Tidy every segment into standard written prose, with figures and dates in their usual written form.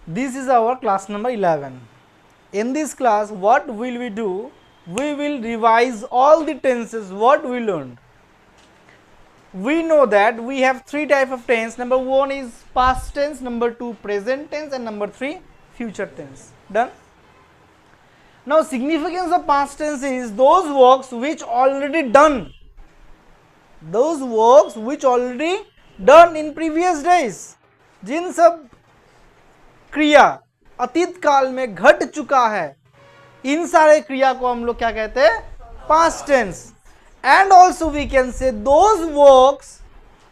This is our class number 11. In this class, what will we do? We will revise all the tenses what we learned. We know that we have three types of tense. Number one is past tense, number two present tense, and number three future tense. Done? Now significance of past tense is those works which already done. Those works which already done in previous days. जिन सब क्रिया अतीत काल में घट चुका है, इन सारे क्रिया को हम लोग क्या कहते हैं? Past tense. And also we can say those works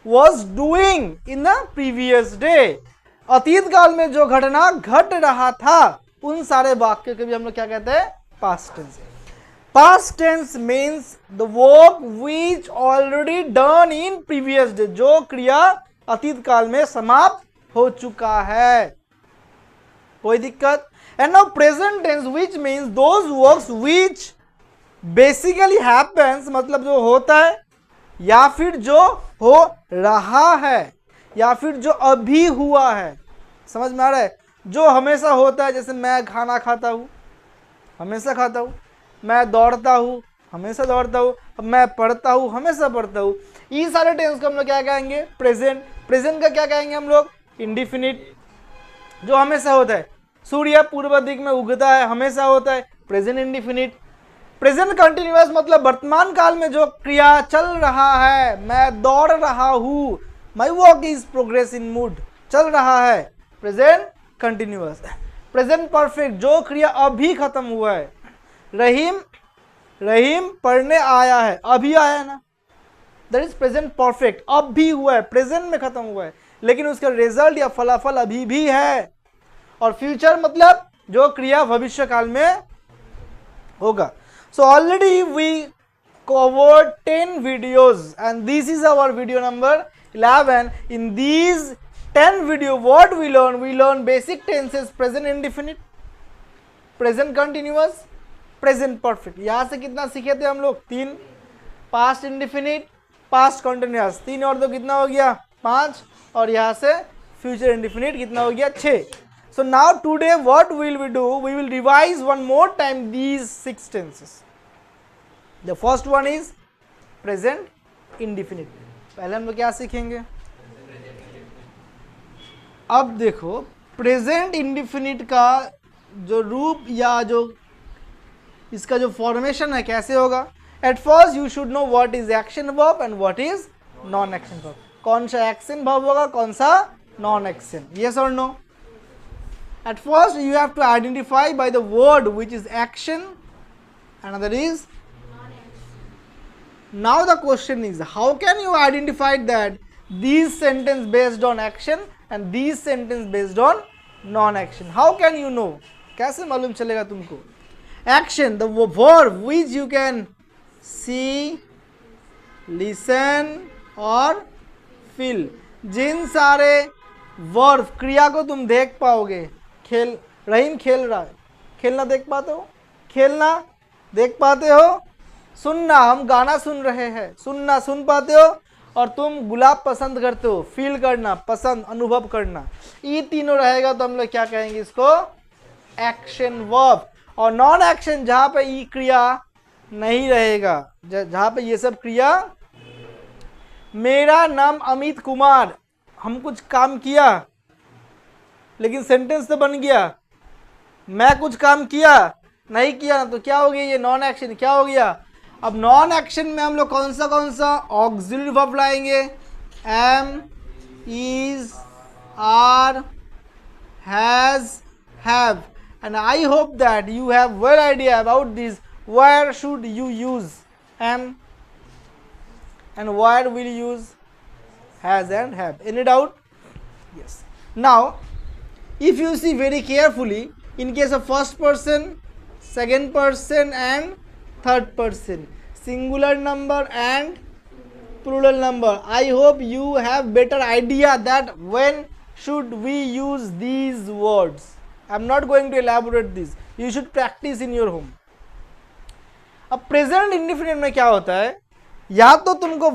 was doing in the previous day. अतीत काल में जो घटना घट रहा था, उन सारे वाक्य के भी हम लोग क्या कहते हैं? Past tense. Past tense means the work which already done in previous day. जो क्रिया अतीत काल में समाप्त हो चुका है. कोई दिक्कत? And now present tense which means those works which basically happens, मतलब जो होता है या फिर जो हो रहा है या फिर जो अभी हुआ है. समझ में आ रहा है? जो हमेशा होता है, जैसे मैं खाना खाता हूँ, हमेशा खाता हूँ. मैं दौड़ता हूँ, हमेशा दौड़ता हूँ. मैं पढ़ता हूँ, हमेशा पढ़ता हूँ. ये सारे टेंस को हम लोग क्या कहेंगे? प्रेजेंट. प्रेजेंट का क्या कहेंगे हम लोग? इंडिफिनिट. जो हमेशा होता है, सूर्य पूर्व दिक में उगता है, हमेशा होता है, प्रेजेंट इंडिफिनिट. प्रेजेंट कंटिन्यूअस मतलब वर्तमान काल में जो क्रिया चल रहा है. मैं दौड़ रहा हूँ, my walk is progress in mood, चल रहा है, प्रेजेंट कंटिन्यूअस. प्रेजेंट परफेक्ट जो क्रिया अभी खत्म हुआ है. रहीम पढ़ने आया है, अभी आया है ना, दैट इज प्रेजेंट परफेक्ट. अभी हुआ है, प्रेजेंट में खत्म हुआ है, लेकिन उसका रिजल्ट या फलाफल अभी भी है. और फ्यूचर मतलब जो क्रिया भविष्य काल में होगा. So already we covered 10 videos and this is our video number 11. In these 10 video what we learn basic tenses, present indefinite, present continuous, present perfect. यहाँ से कितना सीखे थे हम लोग? 3. पास्ट इंडिफिनिट, पास्ट कंटिन्यूअस, 3 और 2 कितना हो गया? 5. और यहाँ से फ्यूचर इंडिफिनिट कितना हो गया? 6. So now today what will we do? We will revise one more time these 6 tenses. The first one is present indefinite. पहले हम लोग क्या सीखेंगे? अब देखो प्रेजेंट इंडिफिनिट का जो रूप या जो इसका जो फॉर्मेशन है कैसे होगा. At first you should know what is action verb and what is non action verb. कौन सा एक्शन वर्ब होगा, कौन सा नॉन एक्शन? यस और no? At first you have to identify by the word which is action, another is non-action. Now the question is, how can you identify that these sentence based on action and these sentence based on non-action? How can you know? कैसे मालूम चलेगा तुमको? Action, the verb which you can see, listen or feel. जिन सारे verb क्रिया को तुम देख पाओगे. रहीम खेल रहा है, खेलना देख पाते हो? खेलना देख पाते हो? सुनना, हम गाना सुन रहे हैं, सुनना सुन पाते हो? और तुम गुलाब पसंद करते हो, फील करना, पसंद, अनुभव करना. ये तीनों रहेगा तो हम लोग क्या कहेंगे इसको? Action verb. और नॉन एक्शन जहां पे ये क्रिया नहीं रहेगा, जहां पे ये सब क्रिया. मेरा नाम अमित कुमार, हम कुछ काम किया लेकिन सेंटेंस तो बन गया. मैं कुछ काम किया, नहीं किया ना, तो क्या हो गया? ये नॉन एक्शन. क्या हो गया? अब नॉन एक्शन में हम लोग कौन सा ऑक्सिलरी वर्ब लाएंगे? Am, is, are, has, have. And I hope that you have well idea about this. Where should you use am and where will use has and have? Any doubt? Yes. Now if you see very carefully, in case of first person, second person and third person, singular number and plural number, I hope you have better idea that when should we use these words. I am not going to elaborate this. You should practice in your home. अब present indefinite में क्या होता है? या तो तुमको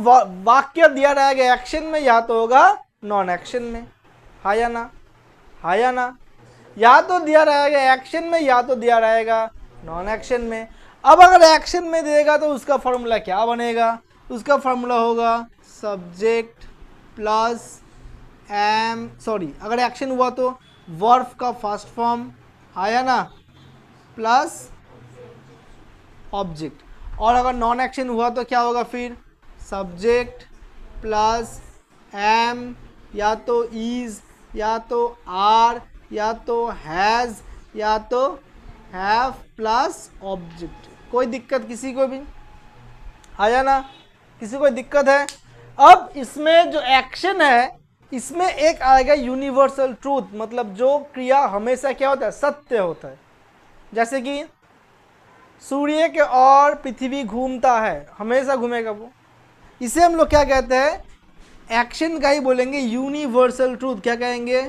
वाक्य दिया रहेगा एक्शन में, या तो होगा नॉन एक्शन में. हाँ या ना? हाँ या ना? या तो दिया रहेगा एक्शन में या तो दिया रहेगा नॉन एक्शन में। अब अगर एक्शन में देगा तो उसका फॉर्मूला क्या बनेगा? उसका फॉर्मूला होगा सब्जेक्ट प्लस अगर एक्शन हुआ तो वर्ब का फर्स्ट फॉर्म आया ना, प्लस ऑब्जेक्ट। और अगर नॉन एक्शन हुआ तो क्या होगा फिर? सब्जेक्ट प्लस एम, या तो इज, या तो आर, या तो हैज़, या तो हैव प्लस ऑब्जेक्ट। कोई दिक्कत किसी को भी? आया ना? किसी को दिक्कत है? अब इसमें जो एक्शन है इसमें एक आएगा यूनिवर्सल ट्रूथ, मतलब जो क्रिया हमेशा क्या होता है? सत्य होता है। जैसे कि सूर्य के और पृथ्वी घूमता है, हमेशा घूमेगा वो। इसे हम लोग क्या कहते हैं? एक्शन का ही बोलेंगे यूनिवर्सल ट्रूथ। क्या कहेंगे?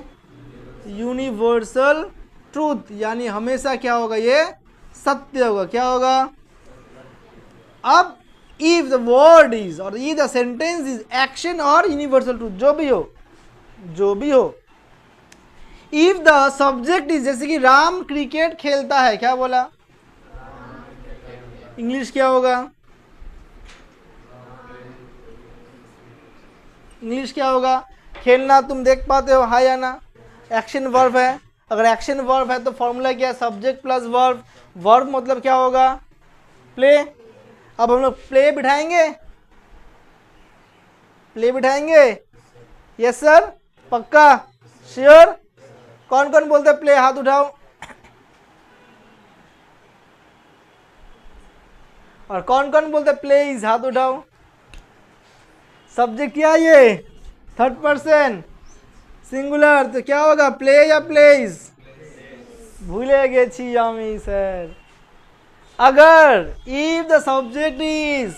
यूनिवर्सल ट्रूथ, यानी हमेशा क्या होगा? ये सत्य होगा। क्या होगा? अब इफ द वर्ड इज और if the sentence is action और यूनिवर्सल ट्रूथ, जो भी हो, जो भी हो। इफ द सब्जेक्ट इज, जैसे कि राम क्रिकेट खेलता है, क्या बोला? इंग्लिश क्या होगा? इंग्लिश क्या होगा? खेलना तुम देख पाते हो, हाँ या ना? एक्शन वर्ब है। अगर एक्शन वर्ब है तो फॉर्मूला क्या है? Subject plus verb. वर्ब मतलब क्या होगा? प्ले। अब हम लोग प्ले बिठाएंगे, प्ले बिठाएंगे। यस सर, पक्का, श्योर? कौन कौन बोलते प्ले? हाथ उठाओ। और कौन कौन बोलते प्लेज? हाथ उठाओ। सब्जेक्ट क्या ये? थर्ड पर्सन सिंगुलर, तो क्या होगा? प्ले या प्लेज? भूले गए छी यामी सर। अगर if the subject is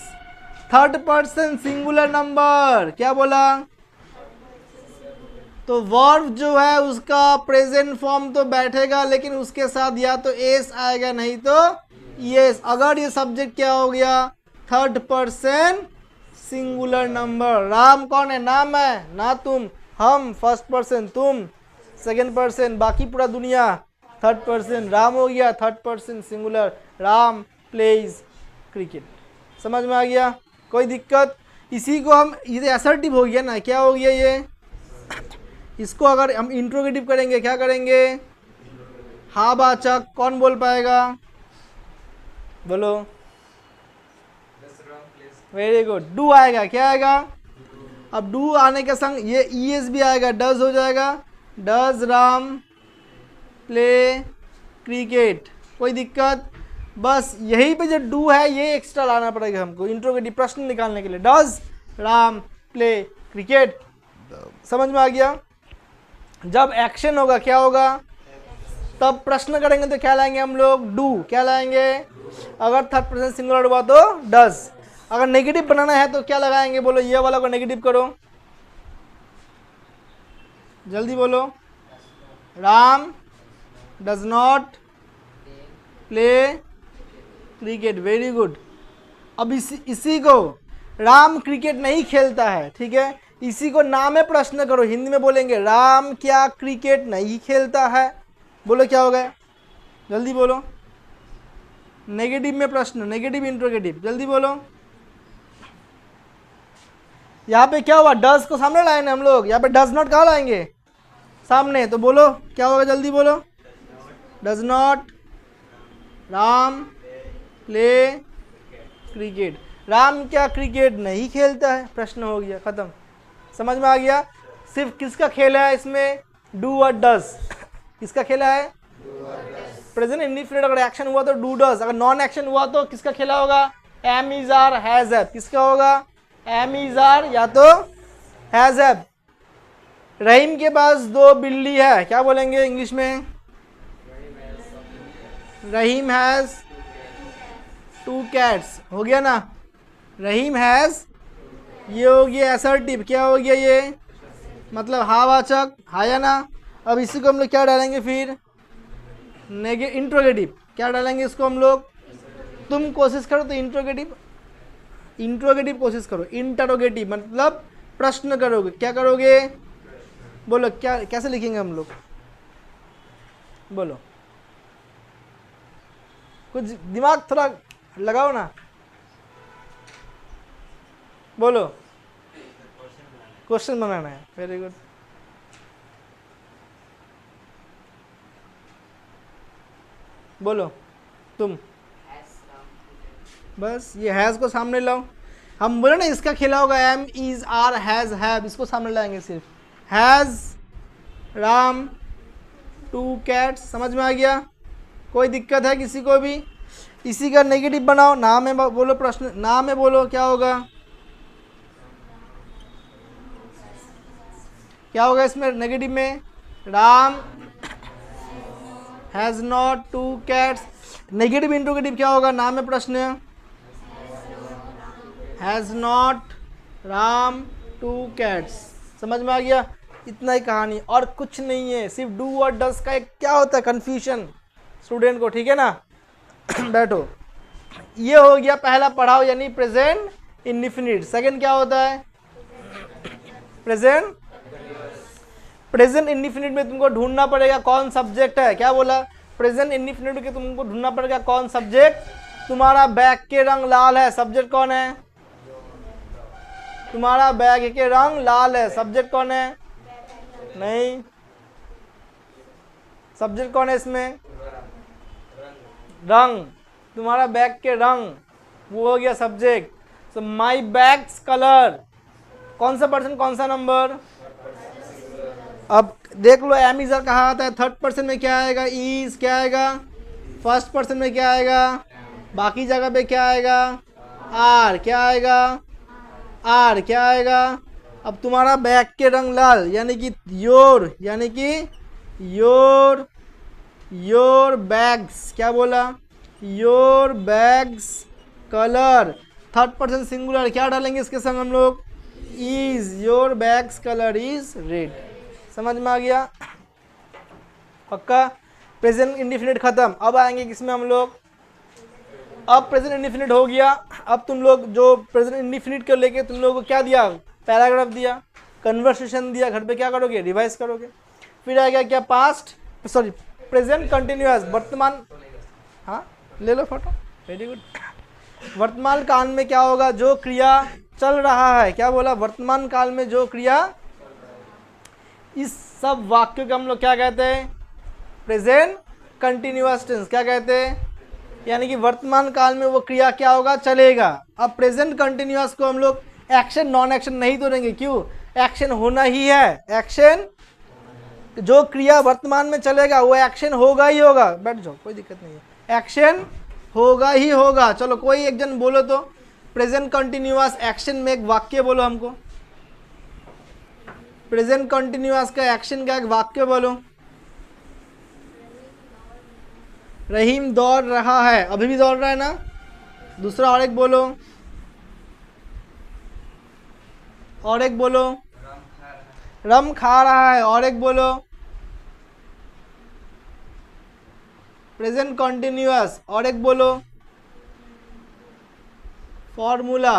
third person singular number, क्या बोला? तो वर्ब जो है उसका प्रेजेंट फॉर्म तो बैठेगा, लेकिन उसके साथ या तो एस आएगा नहीं तो यस। अगर ये सब्जेक्ट क्या हो गया? Third person singular number. Ram कौन है? नाम है ना, तुम, हम फर्स्ट पर्सन, तुम सेकंड पर्सन, बाकी पूरा दुनिया थर्ड पर्सन। राम हो गया third person singular, Ram pledge cricket. समझ में आ गया? कोई दिक्कत? इसी को हम, ये असर्टिव हो गया ना, क्या हो गया ये? इसको अगर हम इंट्रोगेटिव करेंगे, क्या करेंगे? हाँ वाचक कौन बोल पाएगा? बोलो। Very good. डू आएगा, क्या आएगा? अब डू आने के संग ये ईएस भी आएगा, डज हो जाएगा। Does Ram play cricket. कोई दिक्कत? बस यहीं पे जो डू है ये एक्स्ट्रा लाना पड़ेगा हमको इंट्रोगेटिव प्रश्न निकालने के लिए। Does Ram play cricket. समझ में आ गया? जब एक्शन होगा क्या होगा? तब प्रश्न करेंगे तो क्या लाएंगे हम लोग? डू। क्या लाएंगे? अगर थर्ड पर्सन सिंगुलर हुआ तो डज। अगर नेगेटिव बनाना है तो क्या लगाएंगे? बोलो, ये वाला को नेगेटिव करो, जल्दी बोलो। Ram does not play cricket. Very good. अब इसी को राम क्रिकेट नहीं खेलता है, ठीक है, इसी को नाम में प्रश्न करो, हिंदी में बोलेंगे राम क्या क्रिकेट नहीं खेलता है। बोलो क्या होगा? जल्दी बोलो। नेगेटिव में प्रश्न, नेगेटिव इंट्रोगेटिव, जल्दी बोलो। यहाँ पे क्या हुआ? डज को सामने लाए ना हम लोग, यहाँ पे डज नॉट कहाँ लाएंगे? सामने। तो बोलो क्या होगा? जल्दी बोलो। Does not Ram play cricket. Ram क्या क्रिकेट नहीं खेलता है? प्रश्न हो गया, खत्म। समझ में आ गया? सिर्फ किसका खेल है इसमें? डू और डज। किसका खेला है? Present indefinite. अगर एक्शन हुआ तो डू डज, अगर नॉन एक्शन हुआ तो किसका खेला होगा? Am is are has have. किसका होगा? एम इज आर या तो हैज हैव। रहीम के पास 2 बिल्ली है, क्या बोलेंगे इंग्लिश में? रहीम हैज 2 कैट्स। हो गया ना? रहीम हैज, ये हो गया असर्टिव। क्या हो गया ये? मतलब हाँ वाचक, हाँ या ना? अब इसी को हम लोग क्या डालेंगे फिर? इंट्रोगेटिव। क्या डालेंगे इसको हम लोग? तुम कोशिश करो तो इंट्रोगेटिव, इंट्रोगेटिव कोशिश करो। इंटरोगेटिव मतलब प्रश्न करोगे। क्या करोगे? बोलो क्या, कैसे लिखेंगे हम लोग? बोलो, कुछ दिमाग थोड़ा लगाओ ना, बोलो। क्वेश्चन बनाना है, वेरी गुड। बोलो तुम, बस ये हैज को सामने लाओ। हम बोले ना इसका खेला होगा am is are has have, इसको सामने लाएंगे सिर्फ। हैज राम 2 कैट्स, समझ में आ गया? कोई दिक्कत है किसी को भी? इसी का नेगेटिव बनाओ, नाम में बोलो, प्रश्न नाम में बोलो, क्या होगा? क्या होगा इसमें नेगेटिव में? Ram has not 2 cats. Negative interrogative क्या होगा नाम में प्रश्न? Has not Ram 2 cats. समझ में आ गया? इतना ही कहानी, और कुछ नहीं है, सिर्फ डू और डस का एक क्या होता है कंफ्यूजन स्टूडेंट को, ठीक है ना? बैठो, ये हो गया पहला पढ़ाओ, यानी प्रेजेंट इंडिफिनिट। सेकंड क्या होता है? प्रेजेंट। प्रेजेंट इंडिफिनिट में तुमको ढूंढना पड़ेगा कौन सब्जेक्ट है। क्या बोला? प्रेजेंट इंडिफिनिट के तुमको ढूंढना पड़ेगा कौन सब्जेक्ट। तुम्हारा बैग के रंग लाल है, सब्जेक्ट कौन है? तुम्हारा बैग के रंग लाल है, सब्जेक्ट कौन है? नहीं, सब्जेक्ट कौन है इसमें? रंग। तुम्हारा बैग के रंग, वो हो गया सब्जेक्ट। सो माई बैग्स कलर, कौन सा पर्सन, कौन सा नंबर? अब देख लो एम इज कहाँ आता है? थर्ड पर्सन में क्या आएगा? इज। क्या आएगा? फर्स्ट पर्सन में क्या आएगा? बाकी जगह पे क्या आएगा? आर। क्या आएगा? आर। क्या आएगा? अब तुम्हारा बैग के रंग लाल, यानी कि योर, यानी कि योर बैग्स। क्या बोला? Your bags colour. Third person singular, क्या डालेंगे इसके संग हम लोग? Is. Your bags colour is red. समझ में आ गया? पक्का? प्रेजेंट इंडिफिनिट खत्म। अब आएंगे किसमें हम लोग? अब प्रेजेंट इंडिफिनिट हो गया। अब तुम लोग जो प्रेजेंट इंडिफिनिट को लेके तुम लोगों को क्या दिया? पैराग्राफ दिया, कन्वर्सेशन दिया, घर पे क्या करोगे? रिवाइज करोगे। फिर आ गया क्या? पास्ट, सॉरी प्रेजेंट कंटिन्यूअस, वर्तमान। हाँ ले लो फोटो, वेरी गुड। वर्तमान काल में क्या होगा? जो क्रिया चल रहा है। क्या बोला? वर्तमान काल में जो क्रिया, इस सब वाक्य को हम लोग क्या कहते हैं? Present continuous tense. क्या कहते हैं? यानी कि वर्तमान काल में वो क्रिया क्या होगा? चलेगा। अब प्रेजेंट कंटिन्यूअस को हम लोग एक्शन नॉन एक्शन नहीं तोड़ेंगे। क्यों? एक्शन होना ही है। एक्शन, जो क्रिया वर्तमान में चलेगा वो एक्शन होगा ही होगा। बैठ जाओ, कोई दिक्कत नहीं है, एक्शन होगा ही होगा। चलो कोई एक जन बोलो तो प्रेजेंट कंटिन्यूअस एक्शन में एक वाक्य बोलो हमको। प्रेजेंट कंटिन्यूअस का एक्शन का एक वाक्य बोलो। रहीम दौड़ रहा है, अभी भी दौड़ रहा है ना? दूसरा और एक बोलो, और एक बोलो। रम खा रहा है, और एक बोलो। प्रेजेंट कंटिन्यूअस, और एक बोलो। फॉर्मूला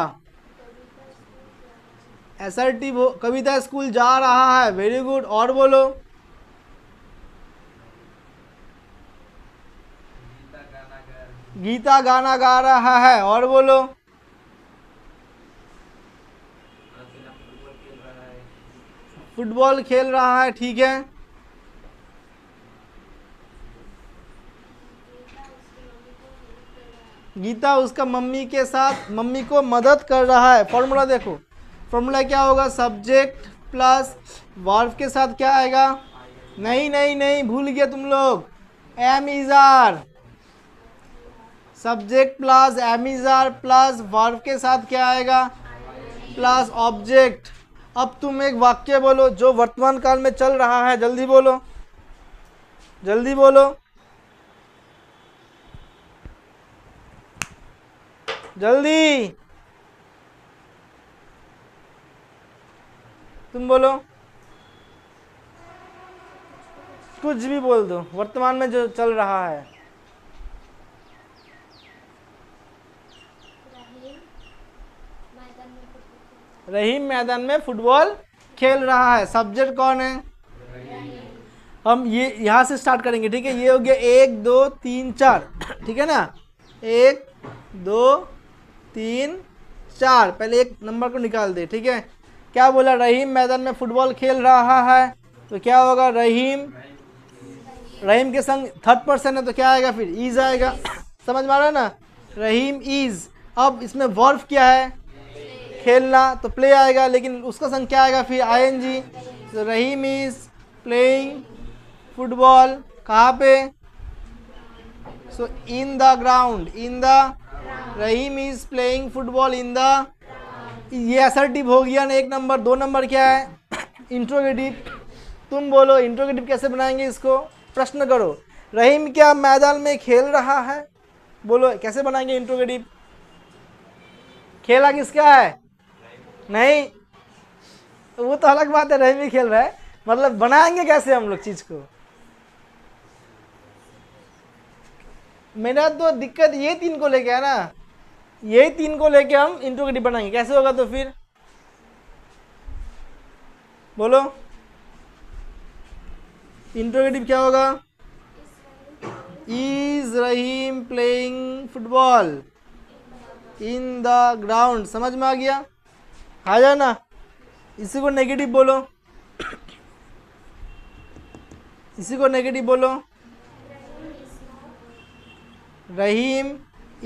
असर्टिव हो, कविता स्कूल जा रहा है, वेरी गुड। और बोलो। गीता गाना गा रहा है, और बोलो। फुटबॉल खेल रहा है, ठीक है। गीता उसका मम्मी के साथ, मम्मी को मदद कर रहा है। फॉर्मूला देखो, फॉर्मूला क्या होगा? सब्जेक्ट प्लस वर्ब के साथ क्या आएगा? नहीं नहीं नहीं, भूल गए तुम लोग। Am is are, subject plus am is are plus verb के साथ क्या आएगा? Plus object. अब तुम एक वाक्य बोलो जो वर्तमान काल में चल रहा है। जल्दी बोलो, जल्दी बोलो, जल्दी तुम बोलो, कुछ भी बोल दो वर्तमान में जो चल रहा है। रहीम मैदान में फुटबॉल खेल रहा है। सब्जेक्ट कौन है? हम ये यहाँ से स्टार्ट करेंगे, ठीक है। ये हो गया 1 2 3 4, ठीक है ना। 1 2 3 4, पहले एक नंबर को निकाल दे, ठीक है। क्या बोला, रहीम मैदान में फुटबॉल खेल रहा है, तो क्या होगा, रहीम, रहीम के संग थर्ड पर्सन है तो क्या आएगा फिर, इज आएगा। समझ में आ रहा है ना, रहीम इज। अब इसमें वर्ब क्या है, खेलना, तो प्ले आएगा, लेकिन उसका संग क्या आएगा फिर, आईएनजी। तो रहीम इज प्लेइंग फुटबॉल, कहाँ पे, so in the ground, in the, Rahim is playing football in the, ये असर्टिव हो गया ना एक नंबर। 2 नंबर क्या है, इंट्रोगेटिव। तुम बोलो इंट्रोगेटिव कैसे बनाएंगे इसको, प्रश्न करो। रहीम क्या मैदान में खेल रहा है, बोलो कैसे बनाएंगे इंट्रोगेटिव। खेला किसका है, नहीं, वो तो अलग बात है, रहीम ही खेल रहा है, मतलब बनाएंगे कैसे हम लोग चीज को। मेरा तो दिक्कत ये 3 को लेके है ना, ये 3 को लेके हम इंट्रोगेटिव बनाएंगे, कैसे होगा तो फिर बोलो, इंट्रोगेटिव क्या होगा, is Rahim playing football in the ground. समझ में आ गया, आ जाए ना। इसी को नेगेटिव बोलो, इसी को नेगेटिव बोलो, Rahim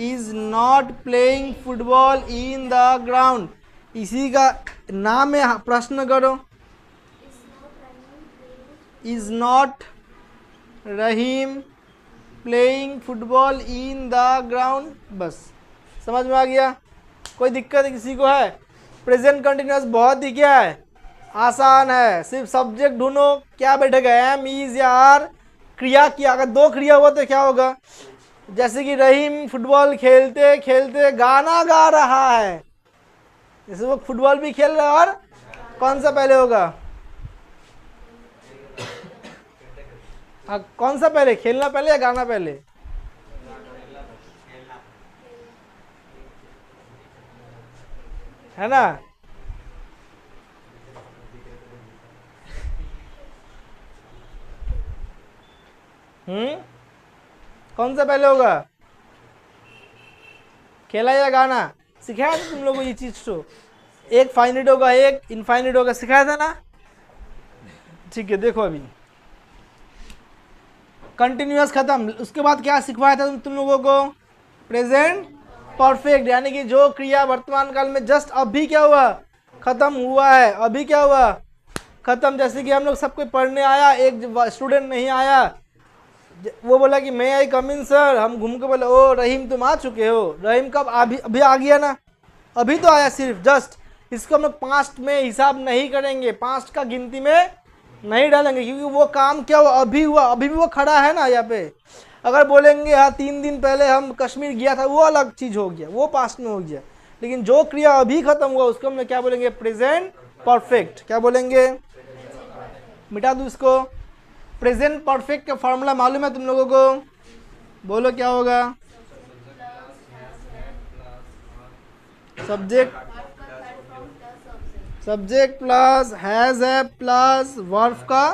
is not playing football in the ground. इसी का नाम है, प्रश्न करो, is not Rahim playing football in the ground, बस। समझ में आ गया, कोई दिक्कत है किसी को है। प्रेजेंट कंटिन्यूअस बहुत ही क्या है, आसान है, सिर्फ सब्जेक्ट ढूंढो, क्या बैठेगा, एम इज या आर, क्रिया किया, अगर 2 क्रिया हुआ तो क्या होगा, जैसे कि रहीम फुटबॉल खेलते खेलते गाना गा रहा है, जैसे वो फुटबॉल भी खेल रहा है, और कौन सा पहले होगा, हाँ कौन सा पहले, खेलना पहले या गाना पहले, है ना। कौन सा पहले होगा, खेला या गाना, सिखाया था तुम लोगों को ये चीज तो, एक फाइनाइट होगा एक इनफाइनाइट होगा, सिखाया था ना। ठीक है, देखो अभी कंटिन्यूअस खत्म, उसके बाद क्या सिखवाया था तुम लोगों को, प्रेजेंट परफेक्ट, यानी कि जो क्रिया वर्तमान काल में जस्ट अभी क्या हुआ, खत्म हुआ है, अभी क्या हुआ, खत्म। जैसे कि हम लोग सब कोई पढ़ने आया, एक स्टूडेंट नहीं आया, वो बोला कि मैं आई कम इन सर, हम घूम के बोले ओ रहीम तुम आ चुके हो, रहीम कब, अभी अभी आ गया ना, अभी तो आया सिर्फ जस्ट। इसको हम लोग पास्ट में हिसाब नहीं करेंगे, पास्ट का गिनती में नहीं डालेंगे, क्योंकि वो काम क्या हुआ, अभी हुआ, अभी भी वो खड़ा है ना यहाँ पे। अगर बोलेंगे हाँ 3 दिन पहले हम कश्मीर गया था, वो अलग चीज हो गया, वो पास्ट में हो गया, लेकिन जो क्रिया अभी खत्म हुआ उसको हम लोग क्या बोलेंगे, प्रेजेंट परफेक्ट। क्या बोलेंगे, मिटा दो इसको। प्रेजेंट परफेक्ट का फॉर्मूला मालूम है तुम लोगों को, बोलो क्या होगा, सब्जेक्ट, सब्जेक्ट प्लस हैज है प्लस वर्ब का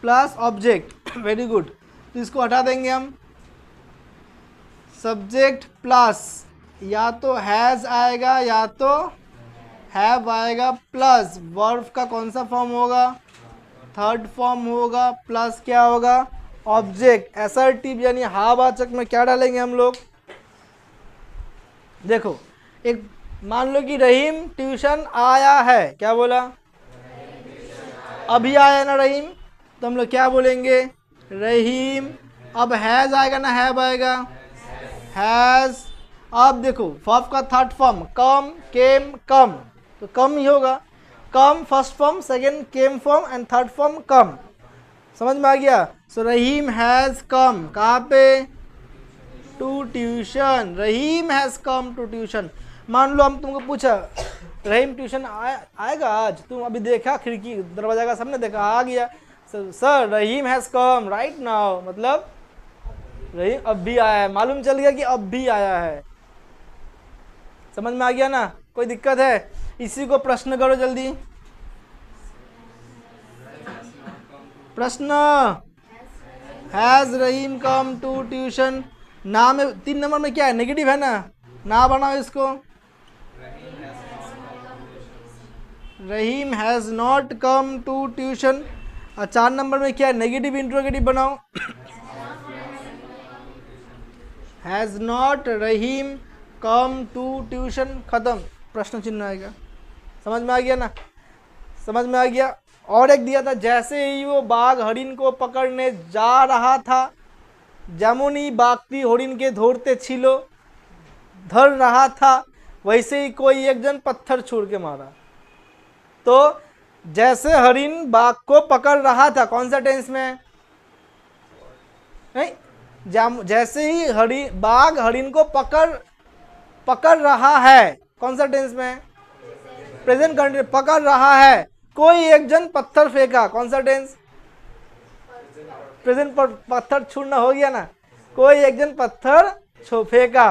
प्लस ऑब्जेक्ट। वेरी गुड, तो इसको हटा देंगे हम, सब्जेक्ट प्लस या तो हैज आएगा या तो हैव आएगा, प्लस वर्ब का कौन सा फॉर्म होगा, थर्ड फॉर्म होगा, प्लस क्या होगा, ऑब्जेक्ट। असर्टिव यानी हावाचक में क्या डालेंगे हम लोग, देखो एक मान लो कि रहीम ट्यूशन आया है, क्या बोला, अभी आया ना रहीम, तो हम लोग क्या बोलेंगे, रहीम। अब हैज आएगा ना हैव आएगा, हैज। अब देखो वर्ब का थर्ड फॉर्म कम, केम, कम, तो कम ही होगा, come first form, second came form and third form come. समझ में आ गया। सो रहीम हैज कम कहाँ पे, to tuition, Rahim has come to tuition. मान लो हम तुमको पूछा रहीम ट्यूशन आएगा आज, तुम अभी देखा खिड़की दरवाजा का सामने देखा, आ गया, sir Rahim has come right now, मतलब रहीम अब भी आया है, मालूम चल गया कि अब भी आया है। समझ में आ गया ना, कोई दिक्कत है, इसी को प्रश्न करो जल्दी, प्रश्न, has Rahim come to tuition. ना में 3 नंबर में क्या है, नेगेटिव है ना बनाओ इसको। Rahim has not come to tuition. और 4 नंबर में क्या है, नेगेटिव इंट्रोगेटिव बनाओ। Has not Rahim come to tuition, खत्म, प्रश्न चिन्ह आएगा। समझ में आ गया ना, समझ में आ गया। और एक दिया था, जैसे ही वो बाघ हरिण को पकड़ने जा रहा था, যেমনই বাঘটি হরিণকে ধরতে ছিল, धर रहा था, वैसे ही कोई एक जन पत्थर छोड़ के मारा। तो जैसे हरिण बाघ को पकड़ रहा था, कौन सा टेंस में, नहीं, जैसे ही बाघ हरिण को पकड़ रहा है, कौन सा टेंस में, प्रेजेंट कंटिन्यूअस, पकड़ रहा है, कोई एक जन पत्थर फेंका, कौन सा टेंस, प्रेजेंट पर पत्थर छूना हो गया ना, कोई एक जन पत्थर फेंका।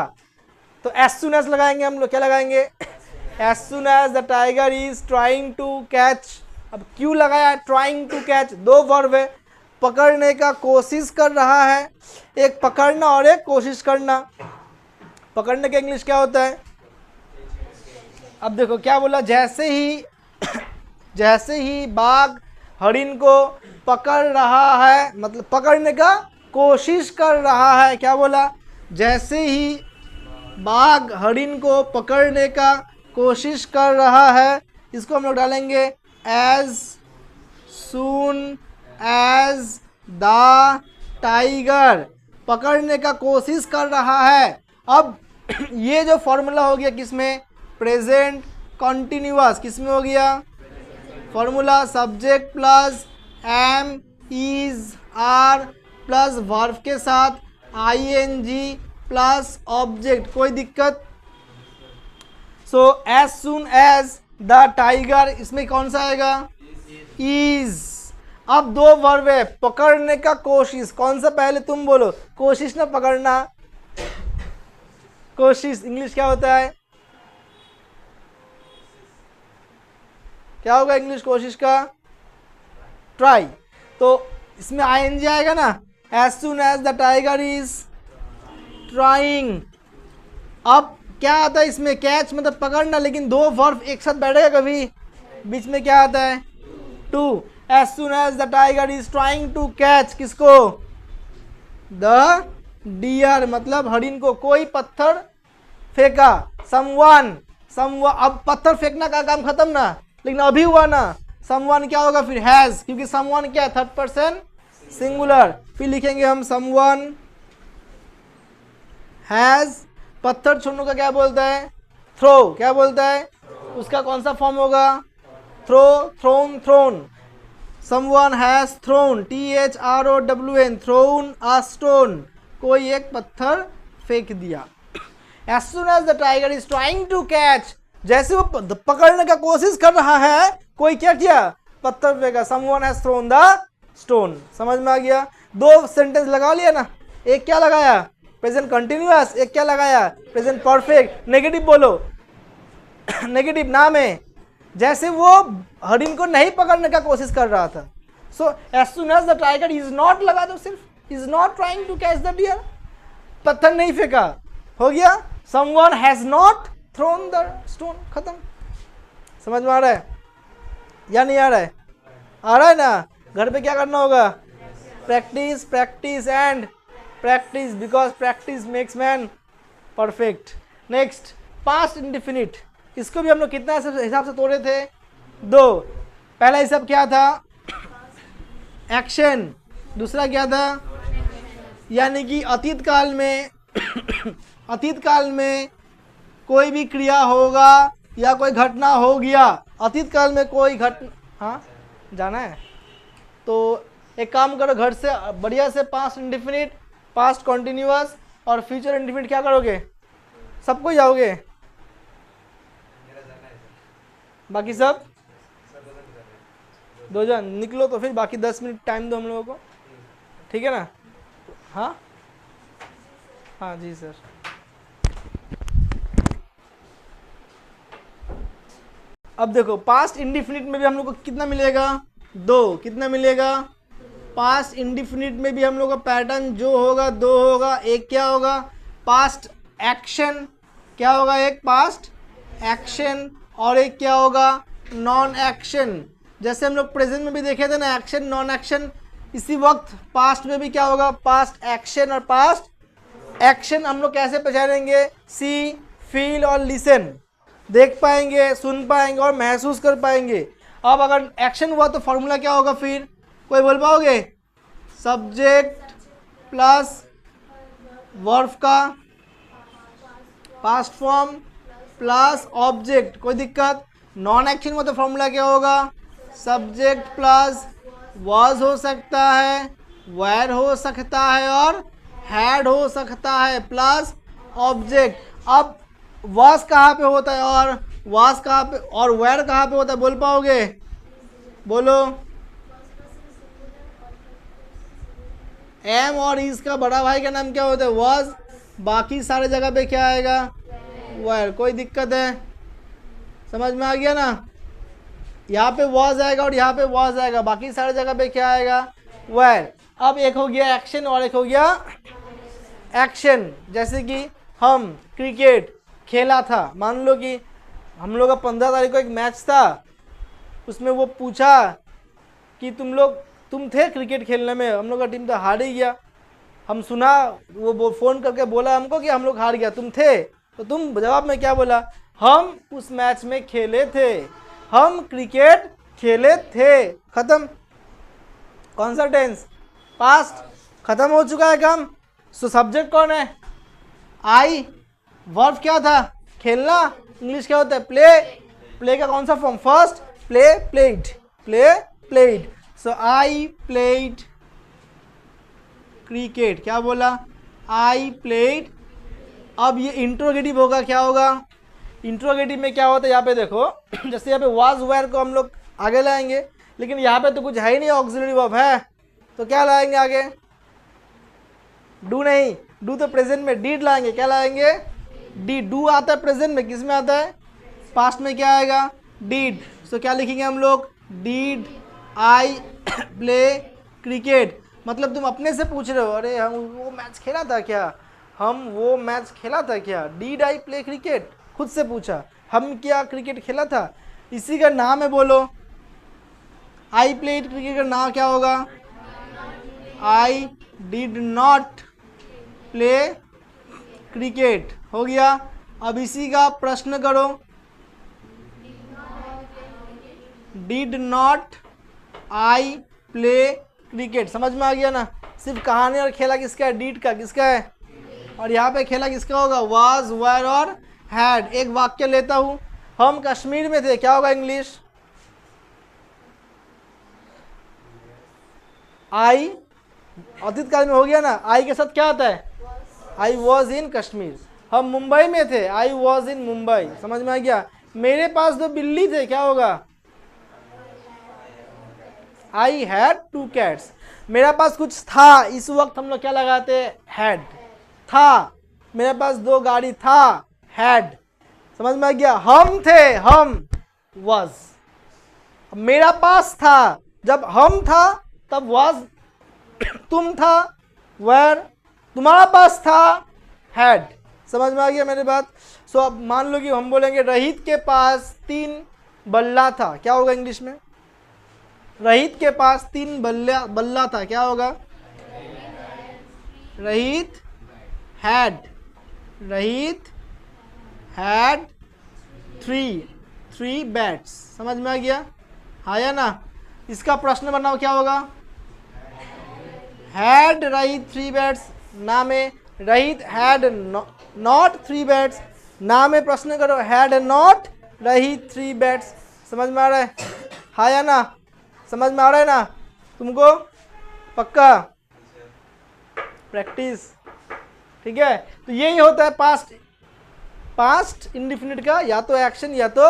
तो एज सुन एज लगाएंगे हम लोग, क्या लगाएंगे, as soon as the tiger is trying to catch. अब क्यों लगाया, ट्राइंग टू कैच, 2 वर्ब है, पकड़ने का कोशिश कर रहा है, एक पकड़ना और एक कोशिश करना। पकड़ने का इंग्लिश क्या होता है, अब देखो क्या बोला, जैसे ही बाघ हरिण को पकड़ रहा है, मतलब पकड़ने का कोशिश कर रहा है, क्या बोला, जैसे ही बाघ हरिण को पकड़ने का कोशिश कर रहा है, इसको हम लोग डालेंगे as soon as the tiger, पकड़ने का कोशिश कर रहा है। अब ये जो फॉर्मूला हो गया किसमें, प्रेजेंट कंटिन्यूअस, किसमें हो गया, formula subject plus am is are plus verb के साथ आईएनजी प्लस ऑब्जेक्ट, कोई दिक्कत। So as soon as the tiger, इसमें कौन सा आएगा, इज। अब 2 वर्ब है, पकड़ने का कोशिश, कौन सा पहले तुम बोलो, कोशिश ना पकड़ना, कोशिश इंग्लिश क्या होता है, क्या होगा इंग्लिश कोशिश का, ट्राई। तो इसमें आईएनजी आएगा ना, as soon as the tiger is trying. अब क्या आता है इसमें, कैच मतलब पकड़ना, लेकिन 2 वर्ब एक साथ बैठेगा कभी, बीच में क्या आता है, to. As soon as the tiger is trying to catch, किसको, द डियर, मतलब हरिण को, कोई पत्थर फेंका, समवन, अब पत्थर फेंकना का काम खत्म ना, लेकिन अभी हुआ ना, समवन क्या होगा फिर, हैज, क्योंकि समवन क्या है, 3rd पर्सन सिंगुलर। फिर लिखेंगे हम समवन हैज, पत्थर छोड़ने का क्या बोलता है, थ्रो, क्या बोलता है, उसका कौन सा फॉर्म होगा, throw, thrown, thrown. Someone has thrown, THROWN, thrown a stone, कोई एक पत्थर फेंक दिया। As soon as the tiger is trying to catch, जैसे वो पकड़ने का कोशिश कर रहा है, कोई क्या किया, पत्थर फेंका, someone has thrown the stone. समझ में आ गया, 2 सेंटेंस लगा लिया ना, एक क्या लगाया, प्रेजेंट कंटिन्यूअस, एक क्या लगाया, प्रेजेंट परफेक्ट। नेगेटिव बोलो, नेगेटिव ना में, जैसे वो हरिण को नहीं पकड़ने का कोशिश कर रहा था। So as soon as the tiger is not लगा दो, सिर्फ is not trying to catch the deer, पत्थर नहीं फेंका, हो गया, someone has not thrown the stone, खत्म। समझ में आ रहा है या नहीं आ रहा है, आ रहा है ना। घर पे क्या करना होगा, practice, practice and practice, because practice makes man perfect. Next past indefinite, इसको भी हम लोग कितना हिसाब से तोड़े थे, 2। पहला हिसाब क्या था, एक्शन, दूसरा क्या था, यानी कि अतीत काल में अतीत काल में कोई भी क्रिया होगा या कोई घटना हो गया, अतीत काल में कोई घटना, हाँ जाना है तो एक काम करो, घर से बढ़िया से पास्ट इंडिफिनिट, पास्ट कॉन्टिन्यूअस और फ्यूचर इंडिफिनिट क्या करोगे, सबको जाओगे, बाकी सब 2 जन निकलो, तो फिर बाकी 10 मिनट टाइम दो हम लोगों को, ठीक है ना। हाँ हाँ जी सर। अब देखो पास्ट इंडिफिनिट में भी हम लोग को कितना मिलेगा, 2, कितना मिलेगा पास्ट इंडिफिनिट में भी हम लोग का पैटर्न जो होगा दो होगा, एक क्या होगा पास्ट एक्शन, क्या होगा एक पास्ट एक्शन और एक क्या होगा नॉन एक्शन। जैसे हम लोग प्रेजेंट में भी देखे थे ना एक्शन नॉन एक्शन, इसी वक्त पास्ट में भी क्या होगा पास्ट एक्शन और पास्ट एक्शन। हम लोग कैसे पहचानेंगे, सी फील और लिसन, देख पाएंगे सुन पाएंगे और महसूस कर पाएंगे। अब अगर एक्शन हुआ तो फॉर्मूला क्या होगा फिर, कोई बोल पाओगे, सब्जेक्ट प्लस वर्ब का पास्ट फॉर्म प्लस ऑब्जेक्ट, कोई दिक्कत। नॉन एक्शन में तो फॉर्मूला क्या होगा, सब्जेक्ट प्लस वाज हो सकता है, वेर हो सकता है और हैड हो सकता है प्लस ऑब्जेक्ट। अब वाज कहाँ पे होता है और वाज कहाँ पे और वेर कहाँ पे होता है, बोल पाओगे, बोलो। एम और इज का बड़ा भाई का नाम क्या होता है, वाज। बाकी सारे जगह पे क्या आएगा, वेर। कोई दिक्कत है, समझ में आ गया ना। यहाँ पे वाज आएगा और यहाँ पे वाज आएगा, बाकी सारे जगह पे क्या आएगा, वेर। अब एक हो गया एक्शन और एक हो गया एक्शन। जैसे कि हम क्रिकेट खेला था, मान लो कि हम लोग का 15 तारीख को एक मैच था, उसमें वो पूछा कि तुम थे क्रिकेट खेलने में, हम लोग का टीम तो हार ही गया। हम सुना वो फ़ोन करके बोला हमको कि हम लोग हार गया, तुम थे, तो तुम जवाब में क्या बोला, हम उस मैच में खेले थे, हम क्रिकेट खेले थे। खत्म। कौन सा टेंस, पास्ट, खत्म हो चुका है काम। सो सब्जेक्ट कौन है, आई। वर्ब क्या था, खेलना, इंग्लिश क्या होता है, प्ले। प्ले का कौन सा form, first, play played, play played. So I played cricket, क्या बोला, आई प्लेड। अब ये इंट्रोगेटिव होगा, क्या होगा, इंट्रोगेटिव में क्या होता है, यहाँ पे देखो जैसे यहाँ पे वाज वेयर को हम लोग आगे लाएंगे, लेकिन यहाँ पे तो कुछ है ही नहीं, ऑक्सिलरी वर्ब है, तो क्या लाएंगे आगे, डू नहीं, डू तो प्रेजेंट में, डीड लाएंगे, क्या लाएंगे, डी। डू आता है प्रेजेंट में, किस में आता है, पास्ट में क्या आएगा, डीड। सो क्या लिखेंगे हम लोग, डीड आई प्ले क्रिकेट। मतलब तुम अपने से पूछ रहे हो, अरे हम वो मैच खेला था क्या, हम वो मैच खेला था क्या, डीड आई प्ले क्रिकेट, खुद से पूछा, हम क्या क्रिकेट खेला था, इसी का नाम है। बोलो, आई प्लेड क्रिकेट का नाम क्या होगा, I did not play cricket, हो गया। अब इसी का प्रश्न करो, did not I play cricket, समझ में आ गया ना। सिर्फ कहानी और खेला किसका है, डीड का, किसका है, और यहाँ पे खेला किसका होगा, वाज वेयर और हैड। एक वाक्य लेता हूं, हम कश्मीर में थे, क्या होगा इंग्लिश, आई, अतीत काल में हो गया ना, आई के साथ क्या आता है, आई वॉज इन कश्मीर। हम मुंबई में थे, आई वॉज इन मुंबई, समझ में आ गया। मेरे पास 2 बिल्ली थे, क्या होगा, आई हैड 2 कैट्स। मेरे पास कुछ था, इस वक्त हम लोग क्या लगाते हैं, हैड, था। मेरे पास 2 गाड़ी था, हैड, समझ में आ गया। हम थे, हम वाज। मेरा पास था, जब हम था तब वाज, तुम था वेर, तुम्हारा पास था हैड, समझ में आ गया मेरी बात। सो अब मान लो कि हम बोलेंगे रहीत के पास 3 बल्ला था, क्या होगा इंग्लिश में, रहीत के पास 3 बल्ला था, क्या होगा, रहीत हैड, रहीत हैड 3 बैट्स, समझ में आ गया, हाँ या ना। इसका प्रश्न बनाओ, क्या होगा, हैड रहीत 3 बैट्स, ना में रहीत हैड नॉट 3 बैट्स, ना में प्रश्न करो, हैड नॉट रहीत 3 बैट्स, समझ में आ रहा है, हाँ या ना, समझ में आ रहा है ना तुमको, पक्का, प्रैक्टिस, ठीक है। तो यही होता है पास्ट इंडिफिनिट का, या तो एक्शन या तो,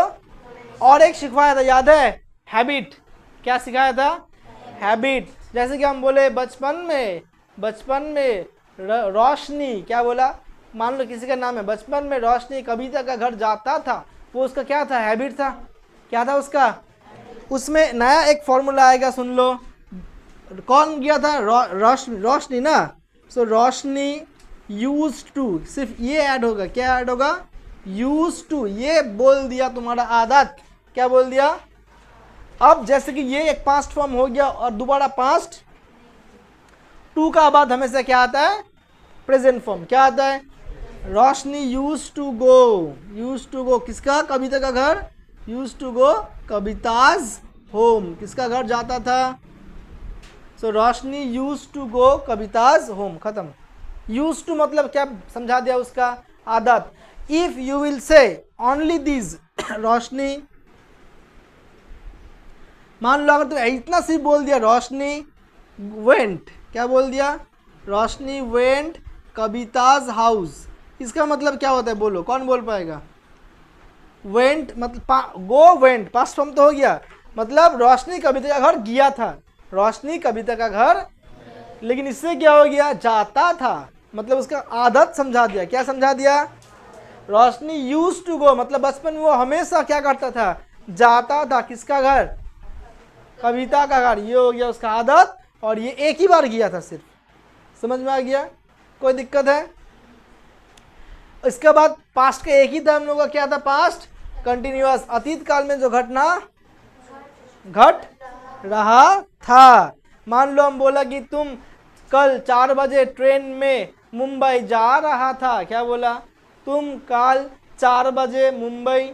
और एक सिखाया था, याद है, हैबिट। क्या सिखाया था, हैबिट। जैसे कि हम बोले बचपन में रोशनी, क्या बोला, मान लो किसी का नाम है, बचपन में रोशनी कविता का घर जाता था, वो उसका क्या था, हैबिट था, क्या था उसका। उसमें नया एक फॉर्मूला आएगा, सुन लो, कौन गया था? रोशनी ना। सो रोशनी यूज टू, सिर्फ ये ऐड होगा, क्या ऐड होगा? Use to. ये बोल दिया तुम्हारा आदत, क्या बोल दिया? अब जैसे कि ये एक पास्ट फॉर्म हो गया और दोबारा पास्ट, टू का बाद हमेशा क्या आता है? Present form. क्या आता है? Roshni used to go, used to go किसका? कविता का घर। Used to go Kavita's home, किसका घर जाता था? So Roshni used to go Kavita's home, खत्म। यूज टू मतलब क्या समझा दिया? उसका आदत। If you will say only this, Roshni, मान लो अगर तुम इतना सिर्फ बोल दिया रोशनी वेंट, क्या बोल दिया? रोशनी वेंट कविताज हाउस, इसका मतलब क्या होता है? बोलो, कौन बोल पाएगा? वेंट मतलब गो, वेंट पास्ट फॉर्म तो हो गया, मतलब रोशनी कविता का घर गया था, रोशनी कविता का घर। लेकिन इससे क्या हो गया? जाता था, मतलब उसका आदत समझा दिया। क्या समझा दिया? रोशनी यूज टू गो मतलब बचपन में वो हमेशा क्या करता था? जाता था, किसका घर? कविता का घर। ये हो गया उसका आदत, और ये एक ही बार गया था सिर्फ। समझ में आ गया? कोई दिक्कत है? इसके बाद पास्ट का एक ही था हम लोगों का, क्या था? पास्ट कंटिन्यूअस, अतीत काल में जो घटना घट रहा था। मान लो हम बोला कि तुम कल 4 बजे ट्रेन में मुंबई जा रहा था, क्या बोला? तुम कल 4 बजे मुंबई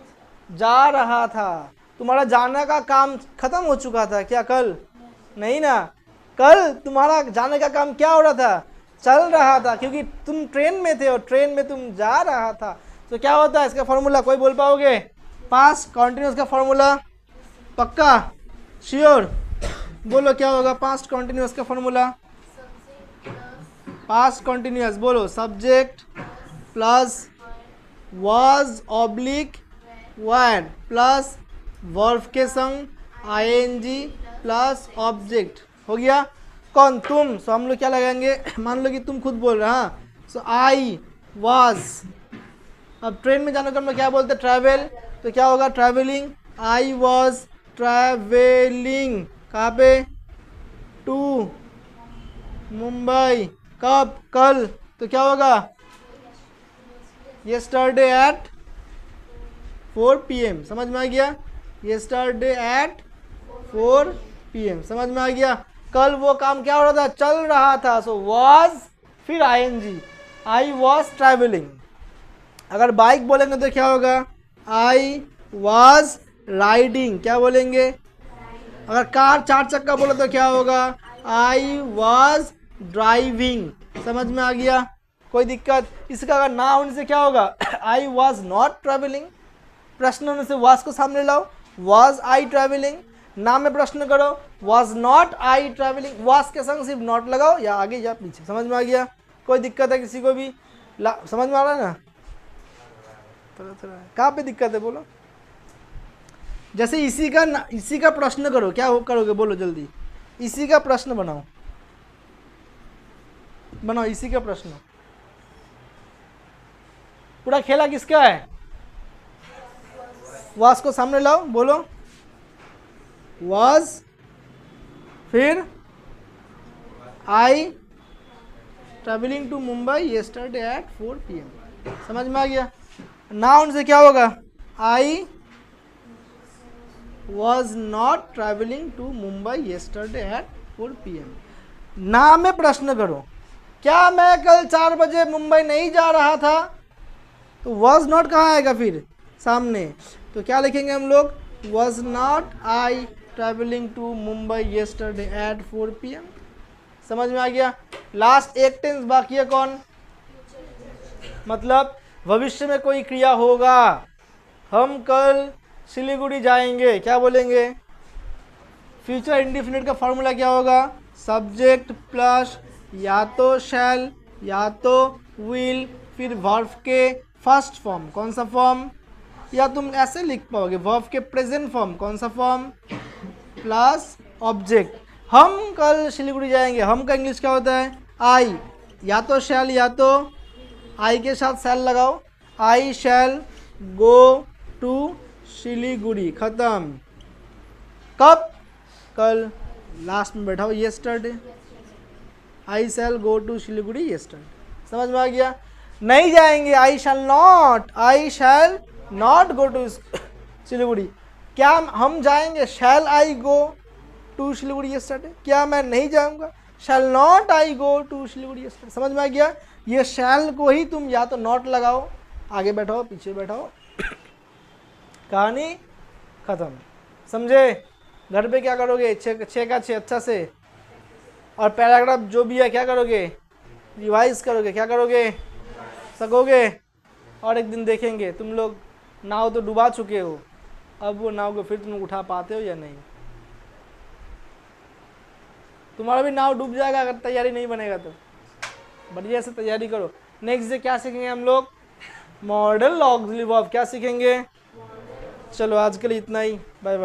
जा रहा था। तुम्हारा जाने का काम खत्म हो चुका था क्या कल? नहीं ना, कल तुम्हारा जाने का काम क्या हो रहा था? चल रहा था, क्योंकि तुम ट्रेन में थे और ट्रेन में तुम जा रहा था। तो क्या होता है इसका फॉर्मूला? कोई बोल पाओगे? पास्ट कंटिन्यूअस का फॉर्मूला पक्का श्योर? बोलो क्या होगा पास्ट कंटिन्यूअस का फॉर्मूला? पास्ट कंटिन्यूअस बोलो, subject plus was oblique were plus verb के संग आईएनजी प्लस ऑब्जेक्ट। हो गया? कौन? तुम। सो हम लोग क्या लगाएंगे? मान लो कि तुम खुद बोल रहे हैं, सो आई वाज। अब ट्रेन में जाने को हम लोग क्या बोलते हैं? ट्रैवल। तो क्या होगा? ट्रैवलिंग। आई वाज ट्रैवलिंग कहाँ पे? टू मुंबई। कब? कल। तो क्या होगा? Yesterday at 4 PM। समझ में आ गया? Yesterday at 4 PM। समझ में आ गया? कल वो काम क्या हो रहा था? चल रहा था। सो वाज फिर आईएनजी, आई वाज ट्रैवलिंग। अगर बाइक बोलेंगे तो क्या होगा? I was riding. क्या बोलेंगे? अगर कार 4 चक्का बोले तो क्या होगा? I was driving. समझ में आ गया? कोई दिक्कत? इसका अगर ना होने से क्या होगा? I was not travelling. प्रश्न होने से वाज को सामने लाओ, वाज आई ट्रैवलिंग। नाम में प्रश्न करो, was not I travelling. Was के संग सिर्फ नॉट लगाओ, या आगे या पीछे। समझ में आ गया? कोई दिक्कत है किसी को भी? समझ में आ रहा है ना? कहाँ पे दिक्कत है बोलो? जैसे इसी का प्रश्न करो, क्या करोगे बोलो जल्दी? इसी का प्रश्न बनाओ, बनाओ इसी का प्रश्न। पूरा खेला किसका है? वाज को सामने लाओ, बोलो वाज, फिर I travelling to Mumbai yesterday at 4 PM। समझ में आ गया? नाउन से क्या होगा? आई was not traveling to Mumbai yesterday at 4 PM। नाम में प्रश्न करो, क्या मैं कल 4 बजे मुंबई नहीं जा रहा था? तो was not कहाँ आएगा फिर? सामने। तो क्या लिखेंगे हम लोग? was not I traveling to Mumbai yesterday at 4 PM। समझ में आ गया? लास्ट एक टेंस बाकी है, कौन? मतलब भविष्य में कोई क्रिया होगा। हम कल सिलीगुड़ी जाएंगे, क्या बोलेंगे? फ्यूचर इंडिफिनिट का फॉर्मूला क्या होगा? सब्जेक्ट प्लस या तो शैल या तो विल, फिर वर्ब के फर्स्ट फॉर्म। कौन सा फॉर्म? या तुम ऐसे लिख पाओगे, वर्ब के प्रेजेंट फॉर्म। कौन सा फॉर्म? Plus object. हम कल सिलीगुड़ी जाएंगे, हम का इंग्लिश क्या होता है? आई। या तो शैल या तो आई के साथ शैल लगाओ, आई शैल गो टू सिलीगुड़ी। खत्म। कब? कल। लास्ट में बैठा हो yesterday, I shall go to Siliguri yesterday. समझ में आ गया? नहीं जाएंगे, I shall not go to Siliguri. क्या हम जाएंगे? Shall I go to Siliguri yesterday. क्या मैं नहीं जाऊंगा? Shall not I go to Siliguri yesterday. समझ में आ गया? ये शैल को ही तुम या तो नॉट लगाओ, आगे बैठाओ पीछे बैठाओ, कहानी खत्म। समझे? घर पे क्या करोगे? छः का छः अच्छा से, और पैराग्राफ जो भी है क्या करोगे? रिवाइज करोगे। क्या करोगे? सकोगे? और एक दिन देखेंगे तुम लोग नाव तो डुबा चुके हो, अब वो नाव को फिर तुम उठा पाते हो या नहीं। तुम्हारा भी नाव डूब जाएगा अगर तैयारी नहीं बनेगा तो। बढ़िया से तैयारी करो। नेक्स्ट डे क्या सीखेंगे हम लोग? Model auxiliary verb. क्या सीखेंगे? चलो आज के लिए इतना ही, बाय बाय।